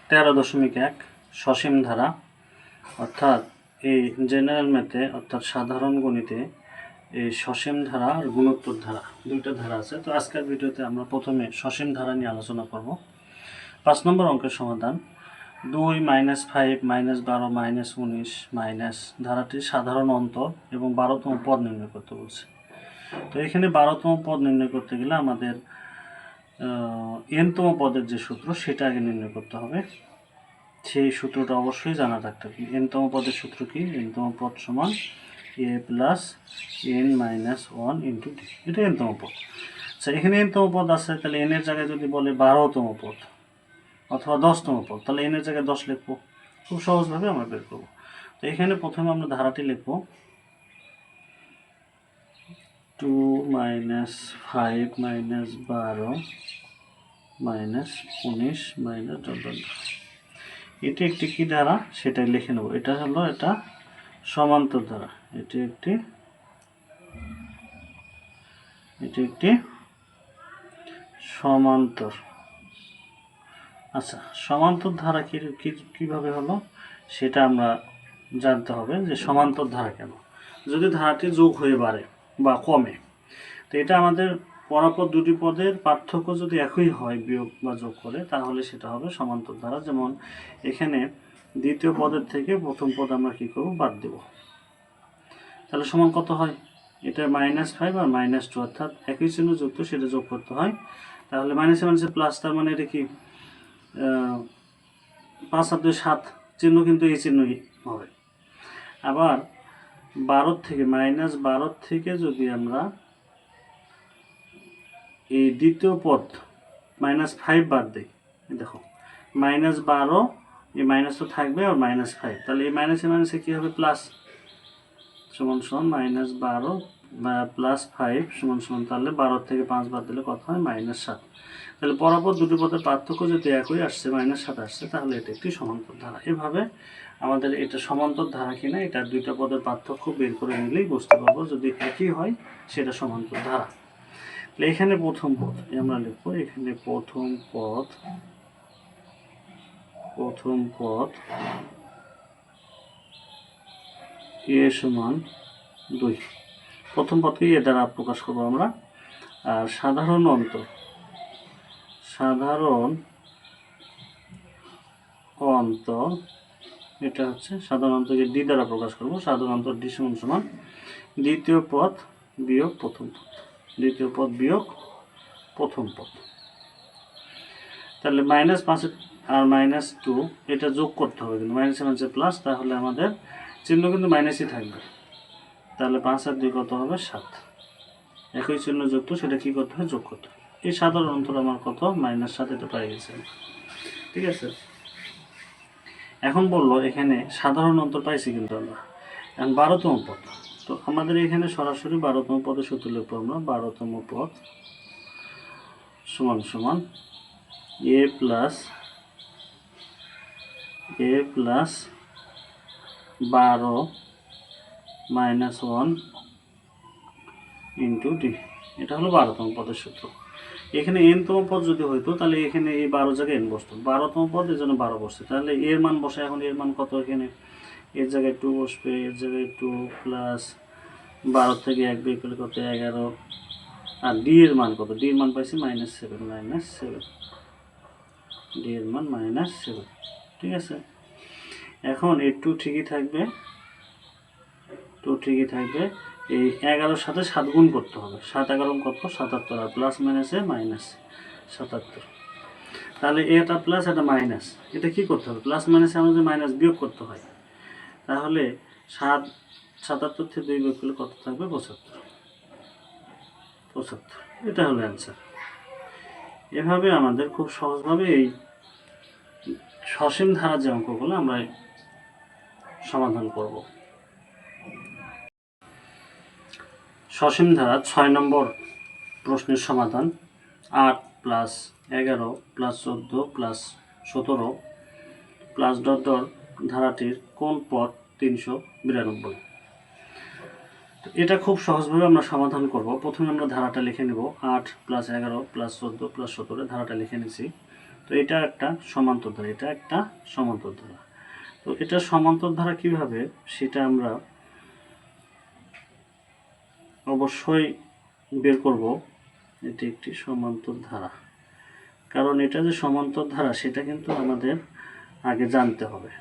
13.1 সসীম ধারা অর্থাৎ এই জেনারেল ম্যাথে অর্থাৎ সাধারণ গণিতে এই সসীম ধারা আর গুণোত্তর ধারা দুইটা ধারা আছে। তো আজকের ভিডিওতে আমরা প্রথমে সসীম ধারা নিয়ে আলোচনা করব। 5 নম্বর অঙ্কের সমাধান 2 - 5 - 12 - 19 মাইনাস ধারাটির সাধারণ অন্তর এবং 12তম পদ নির্ণয় করতে বলছে। তো এখানে 12তম পদ নির্ণয় করতে গেলে আমাদের nতম পদের যে সূত্র সেটা আগে নির্ণয় করতে হবে। সেই সূত্রটা অবশ্যই জানা থাকতে হবে। nতম পদের সূত্র কি? nতম পদ সমান a plus n minus 1 into d। এটা nতম পদ। আচ্ছা, এখানে nতম পদ আছে, তাহলে n এর জায়গায় যদি বলে 12তম পদ অথবা 10তম পদ, তাহলে n এর জায়গায় 10 লিখবো। খুব সহজভাবে আমরা বের করবো। তো এখানে প্রথমে আমরা ধারাটি লিখবো 2 - 5 - 12 - 19 এটি একটি কি ধারা সেটাই লিখে নেব। এটা হলো এটা সমান্তর ধারা। এটি একটি সমান্তর। আচ্ছা, সমান্তর ধারা কিভাবে হলো সেটা আমরা জানতে হবে যে সমান্তর ধারা কেন। যদি ধারাটি যোগ হয়ে বাড়ে বা কমে, তো এটা আমাদের পরপর দুটি পদের পার্থক্য যদি একই হয় বিয়োগ বা যোগ করে, তাহলে সেটা হবে সমান্তর ধারা। যেমন এখানে দ্বিতীয় পদের থেকে প্রথম পদ আমরা কী করব? বাদ দেব। তাহলে সমান কত হয়? এটা -5 আর -2 অর্থাৎ একই চিহ্ন যুক্ত, সেটা যোগ করতে হয়। তাহলে মাইনাসে মাইনাসে প্লাস, তার মানে এটা কি 5 আর 2 7 চিহ্ন, কিন্তু এই চিহ্নই হবে। আবার 12 থেকে -12 থেকে যদি আমরা এই দ্বিতীয় পদ -5 বাদ দিই, দেখো -12 এই মাইনাস তো থাকবে আর -5, তাহলে এই মাইনাসে মাইনাসে কী হবে? প্লাস সমান -12 প্লাস 5 সমান তাহলে 12 থেকে 5 বাদ দিলে কত হয়? -7। তাহলে পরপর দুটি পদের পার্থক্য যদি একই আসছে, -7 আসছে, তাহলে এটা একটি সমান্তর ধারা। এভাবে আমাদের এটা সমান্তর ধারা কিনা এটা দুইটা পদের পার্থক্য বের করে নিলেই বুঝতে পারবো। যদি একই হয় সেটা সমান্তর ধারা। তাহলে এখানে প্রথম পদ আমরা লিখবো, এখানে প্রথম পদ a সমান 2। প্রথম পদকে এ দ্বারা প্রকাশ করবো আমরা। আর সাধারণ অন্তর এটা হচ্ছে সাধারণ অন্তরকে d দ্বারা প্রকাশ করব। সাধারণ অন্তর d সমান দ্বিতীয় পদ বিয়োগ প্রথম পদ। তাহলে -5 আর -2 এটা যোগ করতে হবে, কিন্তু মাইনাসে মাইনাসে প্লাস, তাহলে আমাদের চিহ্ন কিন্তু মাইনাসই থাকবে। তাহলে 5 আর 2 কত হবে? 7। একই চিহ্ন যুক্ত, সেটা কি করতে হবে? যোগ করতে হবে। এই সাধারণ অন্তর আমার কত? -7 এটা পাই গেছে। ঠিক আছে, এখন বললো এখানে সাধারণ অন্তর পাইছি কিন্তু আমরা। এখন 12তম পদ, তো আমাদের এখানে সরাসরি 12তম পদের সূত্র লিখবো আমরা। 12তম পদ সমান a প্লাস 12 - 1 ইন্টু d। এটা হলো 12তম পদের সূত্র। এখানে nতম পদ যদি হইতো, তাহলে এখানে এই 12 জায়গায় n বসতো। 12তম পদ এর জন্য 12 বসছে, তাহলে এর মান বসে। এখন এর মান কত? এখানে এর জায়গায় 2 বসবে, এর জায়গায় 2 প্লাস 12 থেকে 1 বিয়োগ করলে কত? 11। আর d এর মান কত? d এর মান পাইছি -7। d এর মান -7। ঠিক আছে, এখন এই 2 ঠিকই থাকবে, এই 11-র সাথে 7 গুণ করতে হবে। 7 11 কত? 77। আর প্লাস মাইনাসে -77। তাহলে এটা প্লাস এটা মাইনাস, এটা কি করতে হবে? প্লাস মাইনাসে আমাদের মাইনাস বিয়োগ করতে হয়। তাহলে 77 থেকে 2 বিয়োগ করলে কত থাকবে? 75। এটা হলো অ্যান্সার। এভাবে আমাদের খুব সহজভাবে এই সসীম ধারার যে অঙ্কগুলো আমরা সমাধান করব। সসীম ধারা 6 নম্বর প্রশ্নের সমাধান 8 + 11 + 14 + 17 + ধারাটির কোন পদ 392? এটা খুব সহজভাবে আমরা সমাধান করব। প্রথমে আমরা ধারাটা লিখে নেব। 8 + 11 + 14 + 17 ধারাটা লিখে নিছি। তো এটা একটা সমান্তর ধারা, এটা একটা সমান্তর ধারা। তো এটা সমান্তর ধারা কিভাবে সেটা আমরা অবশ্যই বের করব। এটি একটি সমান্তর ধারা, কারণ এটা যে সমান্তর ধারা সেটা কিন্তু আমাদের আগে জানতে হবে।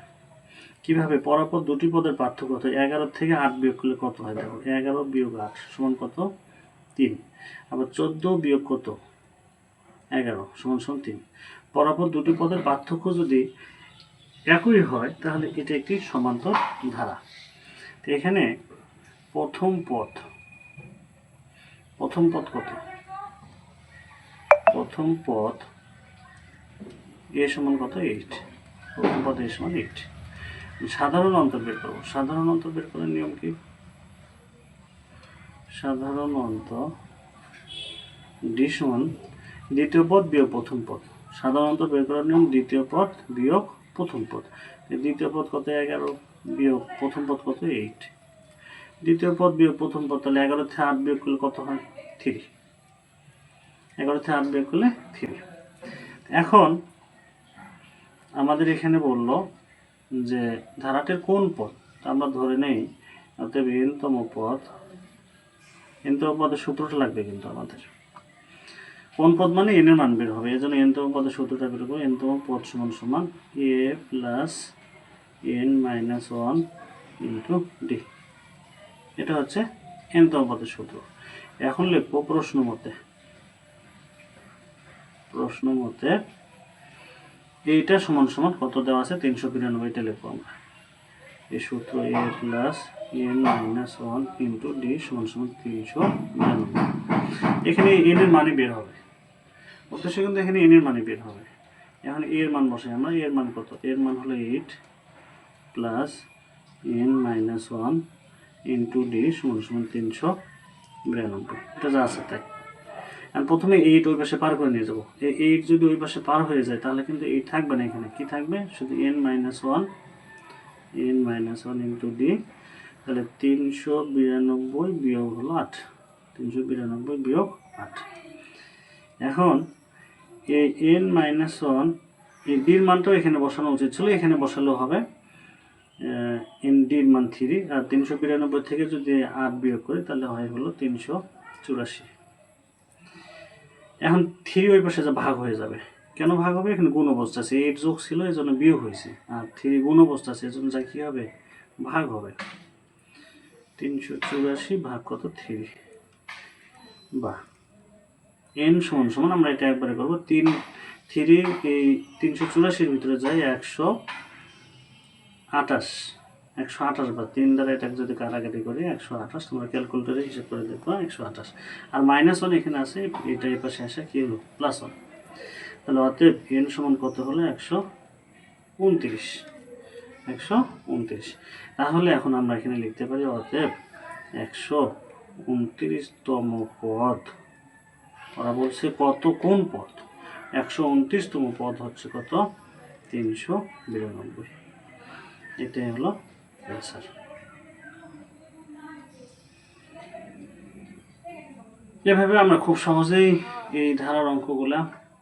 কিভাবে? পরপর দুটি পদের পার্থক্য কত? 11 থেকে 8 বিয়োগ করলে কত হয়? দেখো 11 বিয়োগ 8 সমান কত? 3। আবার 14 বিয়োগ কত? 11 সমান 3। পরপর দুটি পদের পার্থক্য যদি একই হয় তাহলে এটা একটি সমান্তর ধারা। তো এখানে প্রথম পদ কত? প্রথম পদ এ সমান কত? 8। প্রথম পদ এ সমান 8। সাধারণ অন্তর বের করব। সাধারণ অন্তর বের করার নিয়ম কি? সাধারণ অন্তর ডি সমান দ্বিতীয় পদ বিয়োগ প্রথম পদ। সাধারণ অন্তর বের করার নিয়ম দ্বিতীয় পদ বিয়োগ প্রথম পদ। দ্বিতীয় পদ কত? 11 বিয়োগ প্রথম পদ কত? 8। দ্বিতীয় পদ বিয়োগ প্রথম পদ, তাহলে 11 থেকে 8 বিয়োগ করলে কত হয়? 3। 11 থেকে 8 বিয়োগ করলে 3। এখন আমাদের এখানে বলল যে ধারাটির কোন পদ? আমরা ধরে নেই অতএব n-তম পদ। n-তম পদের সূত্রটা লাগবে কিন্তু আমাদের। কোন পদ মানে n এর মান বের হবে, এই জন্য n-তম পদের সূত্রটা বের করবো। n-তম পদ সমান সমান a plus n minus 1 into d. এটা হচ্ছে n-তম পদের সূত্র। এখন লিখবো প্রশ্ন মতে এইটা সমান সমান কত দেওয়া আছে? 392। এটা লিখবো আমরা। এই সূত্র a plus n minus 1 into D সমান সমান 392। এখানে n এর মানই বের হবে, উদ্দেশ্য কিন্তু এখানে n এর মানই বের হবে। এখন এর মান বসাই আমরা। এর মান কত? এর মান হলো 8 plus n minus 1 into D সমান সমান 392। এটা যা আছে তাই। আর প্রথমে 8 ওই পাশে পার করে নিয়ে যাবো। এই 8 যদি ওই পাশে পার হয়ে যায় তাহলে কিন্তু 8 থাকবে না, এখানে কি থাকবে? শুধু n মাইনাস 1 ইন্টু ডি। তাহলে 392 বিয়োগ হলো 8। 392 বিয়োগ 8। এখন এই n মাইনাস 1 এই ডির মানটাও এখানে বসানো উচিত ছিল, এখানে বসালেও হবে। n ডির মান 3, আর 392 থেকে যদি 8 বিয়োগ করি তাহলে হয় হলো 384। এখন 3 ওই পাশে যা ভাগ হয়ে যাবে। কেন ভাগ হবে? এখানে গুণ অবস্থা আছে, 8 যোগ ছিল এই জন্য বিয়োগ হয়েছে, আর 3 গুণ অবস্থা আছে এই জন্য যা কি হবে? ভাগ হবে। 384 ভাগ কত? 3। বাহ, n সমান সমান আমরা এটা একবারে করবো। 3 এই 384 ভিতরে যায় 128 বা 3 দ্বারা এটা যদি কাটাকাটি করি 128, তোমরা ক্যালকুলেটরে হিসাব করে দেখো 128। আর মাইনাস 1 এখানে আছে, এটা এই পাশে আসে কি হলো? প্লাস 1। তাহলে অতএব n সমান কত হলো? 129। তাহলে এখন আমরা এখানে লিখতে পারি অতএব 129তম পদ। ওরা বলছে কত? কোন পদ? 129তম পদ হচ্ছে কত? 392। এটাই হলো অ্যান্সার। এভাবে আমরা খুব সহজেই এই ধারার অঙ্কগুলা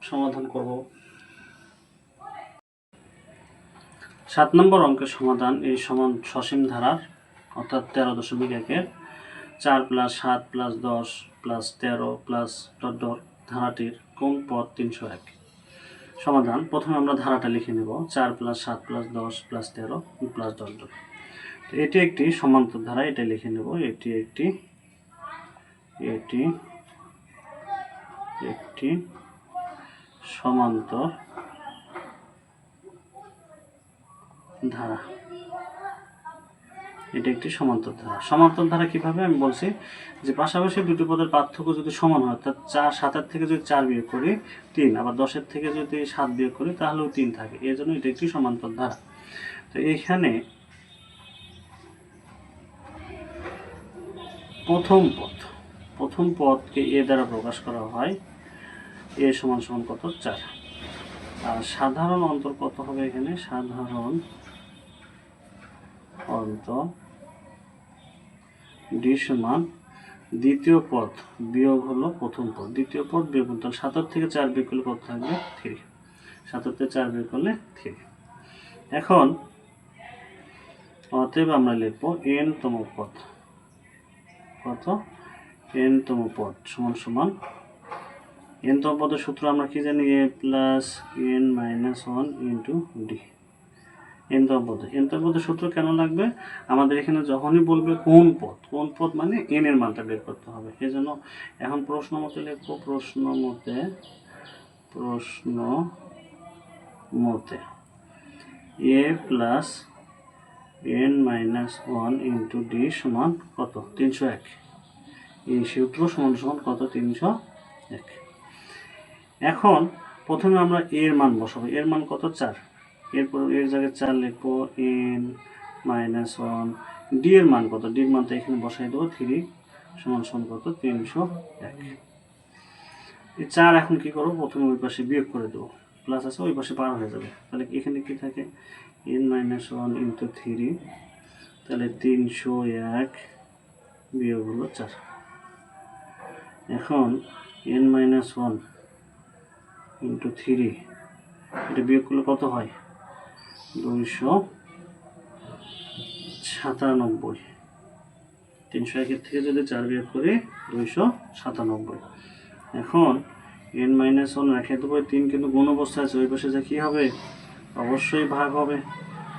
সমাধান করব। 7 নম্বর অঙ্কের সমাধান। এই সমান সসীম ধারার অর্থাৎ 13.1-এর 4 প্লাস 7 প্লাস 10 প্লাস 13 প্লাস ধারাটির কোন পদ 301? সমাধান। প্রথমে আমরা ধারাটা লিখে নেব। 4 প্লাস 7 প্লাস 10 প্লাস 13 প্লাস . তো এটি একটি সমান্তর ধারা, এটা লিখে নেব। এটি একটি সমান্তর ধারা। এটা একটি সমান্তর ধারা। সমান্তর ধারা কিভাবে? আমি বলছি যে পাশাপাশি দুটি পদের পার্থক্য যদি সমান হয়, অর্থাৎ 7-এর থেকে যদি 4 বিয়োগ করি 3, আবার 10-এর থেকে যদি 7 বিয়োগ করি তাহলেও 3 থাকে, এই জন্য এটা একটি সমান্তর ধারা। তো এইখানে প্রথম পদকে এ দ্বারা প্রকাশ করা হয়। এ সমান সমান কত? 4। আর সাধারণ অন্তর কত হবে এখানে? সাধারণ অন্তর ডি সমান দ্বিতীয় পদ বিয়োগ হলো প্রথম পদ। দ্বিতীয় পদ বিয়োগ, তাহলে 7 থেকে 4 বিয়োগ করলে কত থাকবে? 3। ৭ 4 বের করলে 3। এখন অতএব আমরা লিখব n তম পদ, কত n তম পদ সমান সমান n তম পদের সূত্র আমরা কি জানি, a plus n minus 1 into D. n তম পদের সূত্র কেন লাগবে, আমাদের এখানে যখনই বলবে কোন পদ মানে n এর মানটা বের করতে হবে। এই জন্য এখন প্রশ্ন মতে লিখবো, প্রশ্ন মতে a plus n minus 1 into D সমান কত, 301। এই সূত্র সমান সমান কত, 301। এখন প্রথমে আমরা এর মান বসাবো, এর মান কত, 4। এরপর এর জায়গায় 4 লিখবো, n মাইনাস 1, ডি এর মান কত, ডির মানটা এখানে বসাই দেবো, 3 সমান সমান কত, 301। এই 4 এখন কি করবো, প্রথমে ওই পাশে বিয়োগ করে দেবো, প্লাস আছে ওই পাশে পার হয়ে যাবে, তাহলে এখানে কি থাকে, n মাইনাস 1 ইন্টু 3, তাহলে 301 বিয়োগ হলো 4। এখন n মাইনাস 1 ইন্টু 3, এটা বিয়োগ করলে কত হয়, 297। 301 থেকে যদি 4 বিয়োগ করি 297। এখন n মাইনাস 1 রেখে দেবো, 3 কিন্তু গুণ অবস্থা আছে, ওই পাশে যা কী হবে, অবশ্যই ভাগ হবে।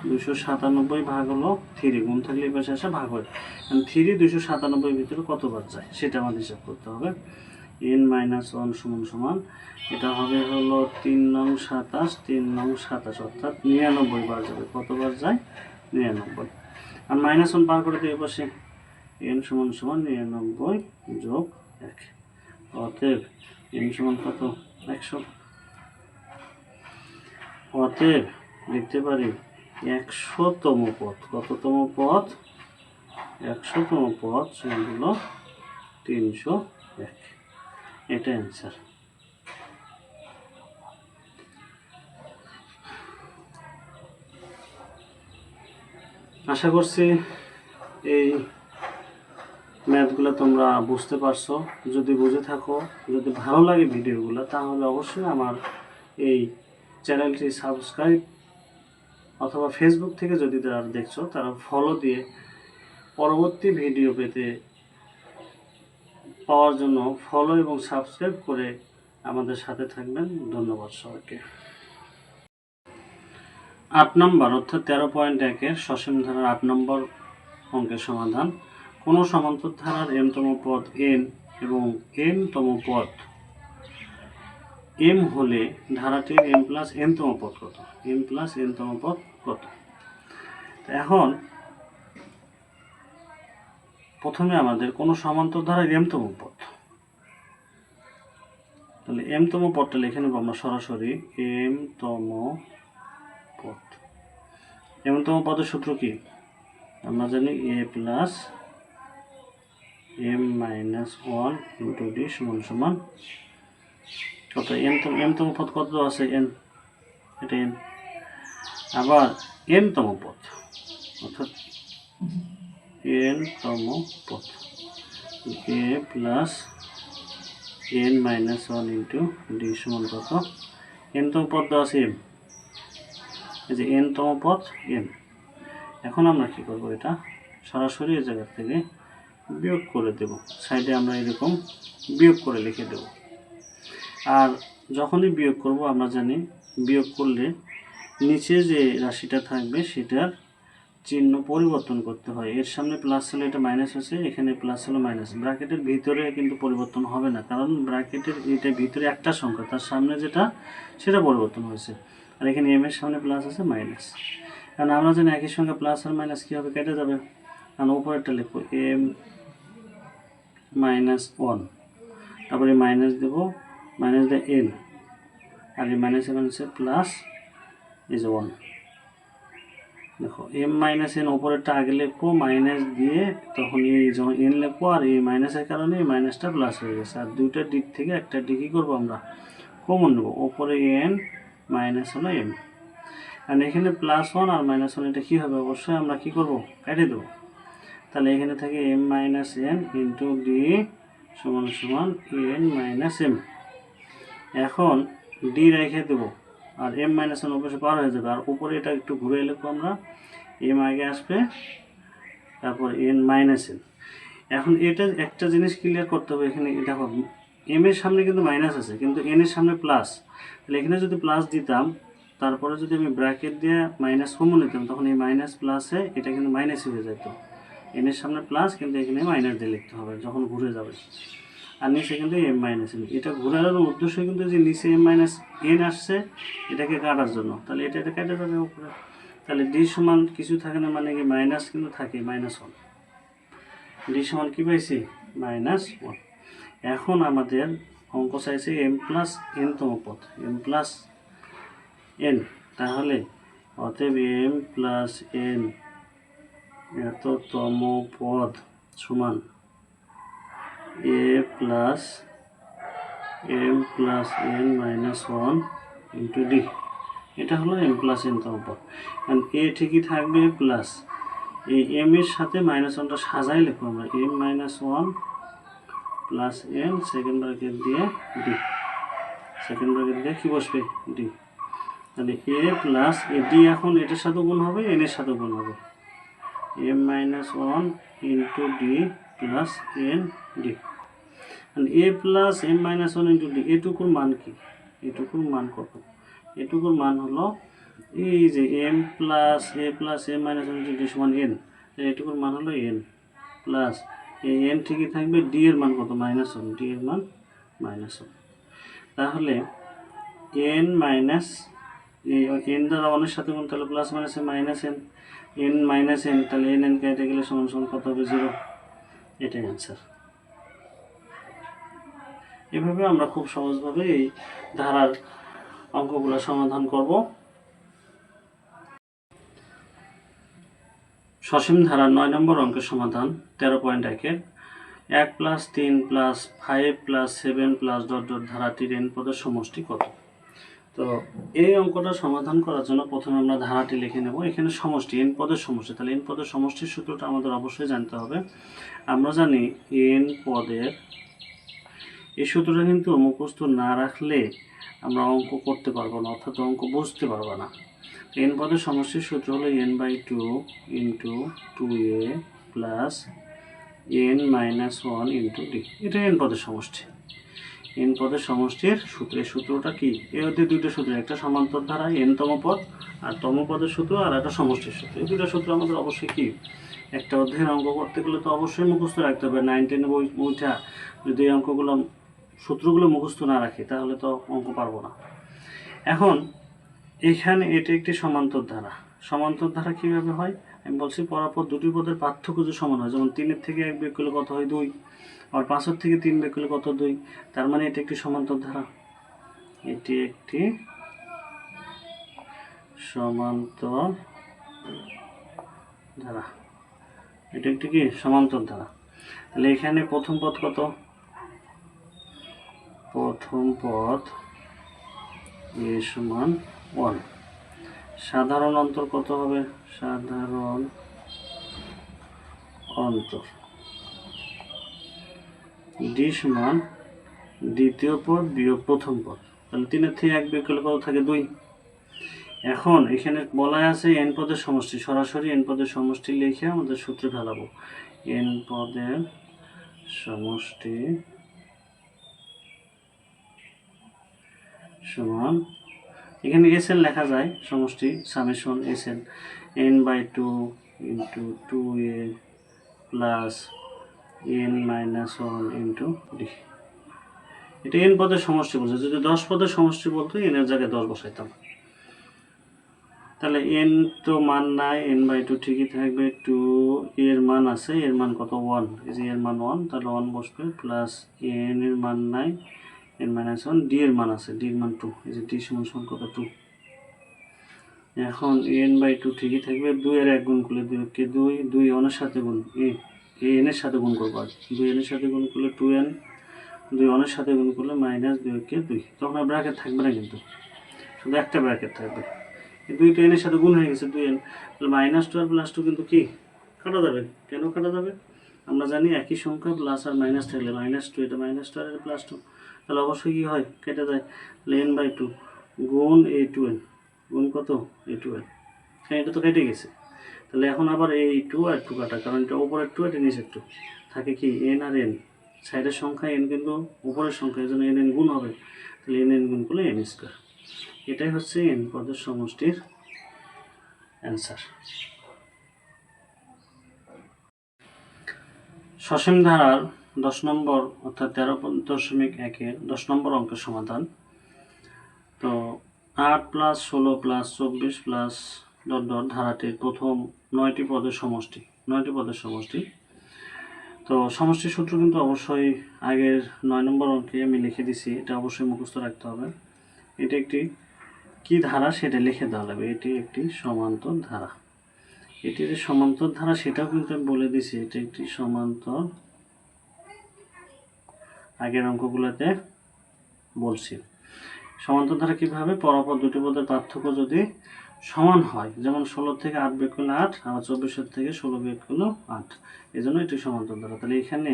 297 ভাগ হলো 3, গুণ থাকলে এই পাশে আসে ভাগ হয়। 3 297 ভিতরে কতবার যায় সেটা আমাদের হিসাব করতে হবে। n মাইনাস 1 সমান সমান এটা হবে হলো 3 নং 27, 3 নং 27 অর্থাৎ 99 বার যাবে। কতবার যায়, 99। আর মাইনাস 1 বার করে দিই এই পাশে, n সমান সমান 99 যোগ 1। অতএব n সমান কত, 100। অতএব লিখতে পারি 100তম পদ, কততম পদ, 100তম পদ সমান হলো 301। এটা অ্যান্সার। আশা করছি এই ম্যাথগুলো তোমরা বুঝতে পারছো। যদি বুঝে থাকো, যদি ভালো লাগে ভিডিওগুলো, তাহলে অবশ্যই আমার এই চ্যানেলটি সাবস্ক্রাইব, অথবা ফেসবুক থেকে যদি তারা দেখছো তারা ফলো দিয়ে পরবর্তী ভিডিও পাওয়ার জন্য ফলো এবং সাবস্ক্রাইব করে আমাদের সাথে থাকবেন। ধন্যবাদ সবাইকে। 8 নম্বর অর্থাৎ 13.1-এর সসীম ধারার 8 নম্বর অঙ্কের সমাধান। কোনো সমান্তর ধারার m-তম পদ n এবং n-তম পদ m হলে ধারাটির m প্লাস n-তম পদ কত, m প্লাস n-তম পদ কত। এখন প্রথমে আমাদের কোনো সমান্তর ধারার m-তম পদ, তাহলে m-তম পদটা লিখে নেব আমরা সরাসরি, m-তম পদ। m-তম পদের সূত্র কি, আমরা জানি a plus m minus 1 into D সমান সমান কত, m-তম পদ কত আছে, n, এটা n। আবার n-তম পদ অর্থাৎ n-তম পদ, a plus n minus 1 into D সমান কত, n-তম পদ দেওয়া আছে m, এই যে n-তম পদ m। এখন আমরা কি করব, এটা সরাসরি এই জায়গা থেকে বিয়োগ করে দেব, সাইডে আমরা এরকম বিয়োগ করে লিখে দেব। আর যখনই বিয়োগ করব আমরা জানি বিয়োগ করলে নিচে যে রাশিটা থাকবে সেটার চিহ্ন পরিবর্তন করতে হয়। এর সামনে প্লাস ছিল, এটা মাইনাস আছে, এখানে প্লাস ছিল মাইনাস। ব্র্যাকেটের ভিতরে কিন্তু পরিবর্তন হবে না, কারণ ব্র্যাকেটের এটা ভিতরে একটা সংখ্যা, তার সামনে যেটা সেটা পরিবর্তন হয়েছে। আর এখানে এম এর সামনে প্লাস আছে মাইনাস, কারণ আমরা জানি একই সঙ্গে প্লাস আর মাইনাস কী হবে, কেটে যাবে। কারণ উপরেরটা লিখবো m মাইনাস 1, তারপরে মাইনাস দেবো, মাইনাস দিয়ে n, আর এই মাইনাসে মাইনাসে প্লাস, এই যে 1। দেখো m মাইনাস n ওপরেরটা আগে লিখবো মাইনাস দিয়ে, তখন এই যখন n লিখবো, আর এই মাইনাসের কারণে এই মাইনাসটা প্লাস হয়ে গেছে। আর দুইটা দিক থেকে একটা দিক কী করবো আমরা, কমন নেবো, ওপরে n মাইনাস হলো m। আর এখানে প্লাস 1 আর মাইনাস 1 এটা কী হবে, অবশ্যই আমরা কী করবো, কেটে দেবো। তাহলে এখানে থাকে m minus n into D সমান সমান n মাইনাস m। এখন ডি রেখে দেবো, আর এম মাইনাস ওয়ান অবশ্যই পার হয়ে যাবে, আর উপরে এটা একটু ঘুরে লিখবো আমরা, এম আগে আসবে তারপর এন মাইনাস এন। এখন এটা একটা জিনিস ক্লিয়ার করতে হবে, এখানে দেখো এম এর সামনে কিন্তু মাইনাস আছে কিন্তু এন এর সামনে প্লাস, তাহলে এখানে যদি প্লাস দিতাম তারপরে যদি আমি ব্র্যাকেট দিয়ে মাইনাস কমন নিতাম তখন এই মাইনাস প্লাসে এটা কিন্তু মাইনাসই হয়ে যেত। এন এর সামনে প্লাস কিন্তু এখানে মাইনাস দিয়ে লিখতে হবে যখন ঘুরে যাবে, আর নিচে কিন্তু এম মাইনাস এন। এটা ঘোরানোর উদ্দেশ্য কিন্তু যে নিচে এম মাইনাস এন আসছে এটাকে কাটার জন্য, তাহলে এটা কেটে যাবে উপরে, তাহলে ডি সমান কিছু থাকে না মানে কি মাইনাস কিন্তু থাকে মাইনাস ওয়ান, ডি সমান কী পাইছি মাইনাস ওয়ান। এখন আমাদের অঙ্ক চাইছে এম প্লাস এন তম পদ, এম প্লাস এন, তাহলে অতএব এম প্লাস এন এততম পদ সমান a plus m plus n minus one into d, এটা হলো এম প্লাস এন তম পদ। কারণ এ ঠিকই থাকবে প্লাস এই এম এর সাথে মাইনাস ওয়ানটা সাজাই লিখবো আমরা, M minus one plus N second bracket দিয়ে ডি, সেকেন্ড ব্র্যাকেট দিয়ে কী বসবে ডি, তাহলে এ প্লাস এ ডি এখন এটার সাথে গুণ হবে এন এর সাথে গুণ হবে, m minus one into d plus n d. A plus M minus one into d এটুকুর মান কি, এটুকুর মান কত, এটুকুর মান হলো এই যে M plus M minus one into D সমান এন, এটুকুর মান হলো এন প্লাস এই এন ঠিকই থাকবে, ডি এর মান কত মাইনাস ওয়ান, ডি এর মান মাইনাস ওয়ান। তাহলে এন মাইনাস এন দ্বারা ওয়ানের সাথে গুণ তাহলে প্লাস মাইনাসে minus N, N minus N, তাহলে এন এন কেটে গেলে সমান সমান কত হবে জিরো, এটাই অ্যান্সার। এভাবে আমরা খুব সহজভাবে এই ধারার অঙ্কগুলো সমাধান করব। সসীম ধারার 9 নম্বর অঙ্কের সমাধান 13.1-এর 1 + 3 + 5 + 7 + ডট ডট ধারাটির এন পদের সমষ্টি কত। তো এই অঙ্কটা সমাধান করার জন্য প্রথমে আমরা ধারাটি লিখে নেব। এখানে সমষ্টি এন পদের সমষ্টি, তাহলে এন পদের সমষ্টির সূত্রটা আমাদের অবশ্যই জানতে হবে। আমরা জানি এন পদের এই সূত্রটা কিন্তু মুখস্থ না রাখলে আমরা অঙ্ক করতে পারবো না, অর্থাৎ অঙ্ক বুঝতে পারবো না। এন পদের সমষ্টির সূত্র হলো n/2 into 2a plus n minus 1 into d, এটা এন পদের সমষ্টি। এন পদের সমষ্টির সূত্র, এই সূত্রটা কি, এর মধ্যে দুটো সূত্র, একটা সমান্তর ধারা এন তম পদ আর তম পদের সূত্র, আর একটা সমষ্টির সূত্র। এই দুটো সূত্র আমাদের অবশ্যই কি, একটা অধ্যায়ের অঙ্ক করতে গেলে তো অবশ্যই মুখস্থ রাখতে হবে। 9, 10 বইটা যদি এই অঙ্কগুলো সূত্রগুলো মুখস্থ না রাখি তাহলে তো অঙ্ক পারবো না। এখন এখানে এটা একটি সমান্তর ধারা। সমান্তর ধারা কীভাবে হয় আমি বলছি, পরপর দুটি পদের পার্থক্য যে সমান হয়, যেমন 3 থেকে 1 বিয়োগ করলে কত হয় 2, আর 5 থেকে 3 বিয়োগ করলে কত 2, তার মানে এটা একটি সমান্তর ধারা, এটি একটি সমান্তর ধারা, এটা একটি কি সমান্তর ধারা। তাহলে এখানে প্রথম পদ কত, প্রথম পদ এ সমান 1, সাধারণ অন্তর কত হবে, সাধারণ অন্তর ডি সমান দ্বিতীয় পদ বিয়োগ প্রথম পদ, তাহলে 3 থেকে 1 বিয়োগ করলে কত থাকে 2। এখন এখানে বলা আছে এন পদের সমষ্টি, সরাসরি এন পদের সমষ্টি লিখে আমাদের সূত্রে ফেলাবো। এন পদের সমষ্টি সমান, এখানে এস এন লেখা যায়, সমষ্টি summation S N n/2 into 2a plus n minus 1 into d, এটা এন পদের সমষ্টি বলছে। যদি 10 পদের সমষ্টি বলতো এনের জায়গায় 10 বসাইতাম। তাহলে এন তো মান নাই, n/2 ঠিকই থাকবে, 2 এর মান আছে, এর মান কত 1, এই যে এর মান 1, তাহলে 1 বসবে, প্লাস n এর মান নাই, n মাইনাস 1, ডি এর মান আছে, ডি এর মান 2, এই যে ডি সমান কত 2। এখন n/2 ঠিকই থাকবে, 2 এর 1 গুণ করলে 2 কে 2, 2 অনের সাথে গুণ, এন এর সাথে গুণ করবো, আর 2 এর সাথে গুণ করলে 2n, 2 অনের সাথে গুণ করলে মাইনাস 2 কে 2, তখন আর ব্র্যাকেট থাকবে না, কিন্তু শুধু একটা ব্র্যাকেট থাকবে, 2 তো এনের সাথে গুণ হয়ে গেছে 2n, তাহলে -2 আর +2 কিন্তু কি কাটা যাবে, কেন কাটা যাবে, আমরা জানি একই সংখ্যা প্লাস আর মাইনাস থাকলে -2, এটা -2 আর +2, তাহলে অবশ্যই কী হয় কেটে যায়, তাহলে n/2 গুণ A12 গুণ কত A12, হ্যাঁ এটা তো কেটে গেছে। তাহলে এখন আবার এই 2 আর 2 কাটা, কারণ এটা উপরের 2 এটা নিচের 2, থাকে কি n আর n, সাইডের সংখ্যা n কিন্তু উপরের সংখ্যা, এই জন্য n n গুণ হবে, তাহলে n n গুণ করলে n স্কোয়ার। এটাই হচ্ছে n পদের সমষ্টির অ্যান্সার। সসীম ধারার 10 নম্বর অর্থাৎ 13.1-এর 10 নম্বর অঙ্কের সমাধান। তো 8 + 16 + 24 + ডট ডট ধারাটির প্রথম 9টি পদের সমষ্টি, 9টি পদের সমষ্টি। তো সমষ্টির সূত্র কিন্তু অবশ্যই আগের 9 নম্বর অঙ্কে আমি লিখে দিছি, এটা অবশ্যই মুখস্থ রাখতে হবে। এটা একটি কি ধারা সেটা লিখে দেওয়া লাগবে। এটি একটি সমান্তর ধারা, এটি যে সমান্তর ধারা সেটাও কিন্তু আমি বলে দিছি, এটি একটি সমান্তর, আগের অঙ্কগুলোতে বলছি। সমান্তর ধারা কীভাবে? পরপর দুটি পদের পার্থক্য যদি সমান হয়, যেমন 16 থেকে 8 বিয়োগ করলে 8, আবার 24 থেকে 16 বিয়োগ করলে 8, এই জন্য এটি সমান্তর ধারা। তাহলে এখানে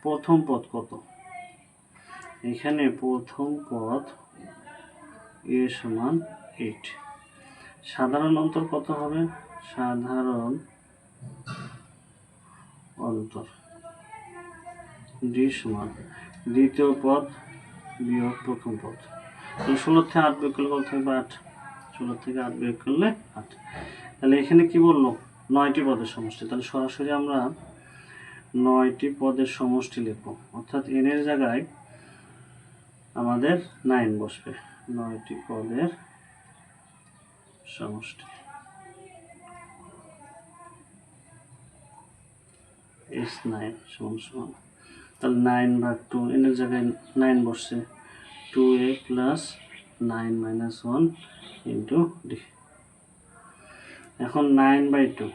প্রথম পদ কত? এখানে প্রথম পদ a সমান 8। সাধারণ অন্তর কত হবে? সাধারণ অন্তর d সমান দ্বিতীয় পদ বিয়োগ প্রথম পদ। তাহলে 16 থেকে 8 বিয়োগ করলে কত থাকবে? 8। 16 থেকে 8 বিয়োগ করলে 8। তাহলে এখানে কি বললো? 9টি পদের সমষ্টি। তাহলে সরাসরি আমরা 9টি পদের সমষ্টি লিখব, অর্থাৎ n এর জায়গায় আমাদের 9 বসবে। 9টি পদের সমষ্টি S9 সমান সমান, তাহলে 9/2, n এর জায়গায় 9 বসছে, 2a + 9 - 1 × d। এখন 9/2,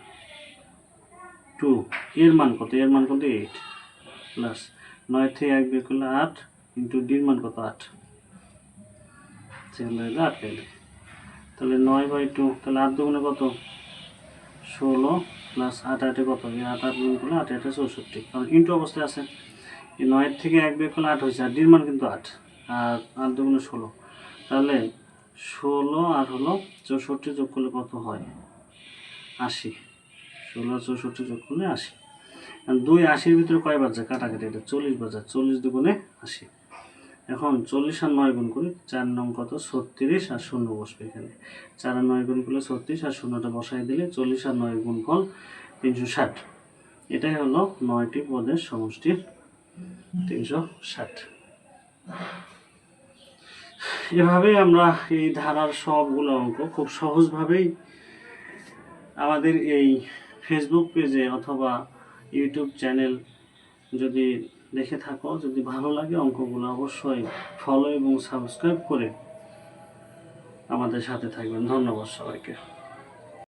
2 এর মান কত? এর মান কত? 8, প্লাস 9 থেকে 1 বিয়োগ করলে 8 × d এর মান কত? 8, সেখানে 8 পেলে। তাহলে 9/2, তাহলে 8 দুগুণে কত? 16, প্লাস 8 8 কত? 8 8 গুণ করলে 8 8 64, কারণ ইন্টু অবস্থায় আছে। এই 9 থেকে 1 বিয়োগ করলে 8 হয়েছে, আর ডির মান কিন্তু 8, আর 8 দুগুণে 16, তাহলে 16 আর হলো 64 যোগ করলে কত হয়? 80। 16 আর 64 যোগ করলে 80। আর 2 80-র ভিতরে কয় বাজে? কাটাকাটি, এটা 40 বাজে, 40 দুগুণে 80। এখন 40 আর 9 গুণ করি, 4 নং কত? 36, আর 0 বসবে এখানে। 4 আর 9 গুণ করলে 36, আর 0টা বসাই দিলে 40 আর 9 গুণফল 360। এটাই হলো 9টি পদের সমষ্টি 360। এভাবেই আমরা এই ধারার সবগুলো অঙ্ক খুব সহজভাবেই আমাদের এই ফেসবুক পেজে অথবা ইউটিউব চ্যানেল যদি দেখে থাকো, যদি ভালো লাগে অঙ্কগুলো অবশ্যই ফলো এবং সাবস্ক্রাইব করে আমাদের সাথে থাকবেন। ধন্যবাদ সবাইকে।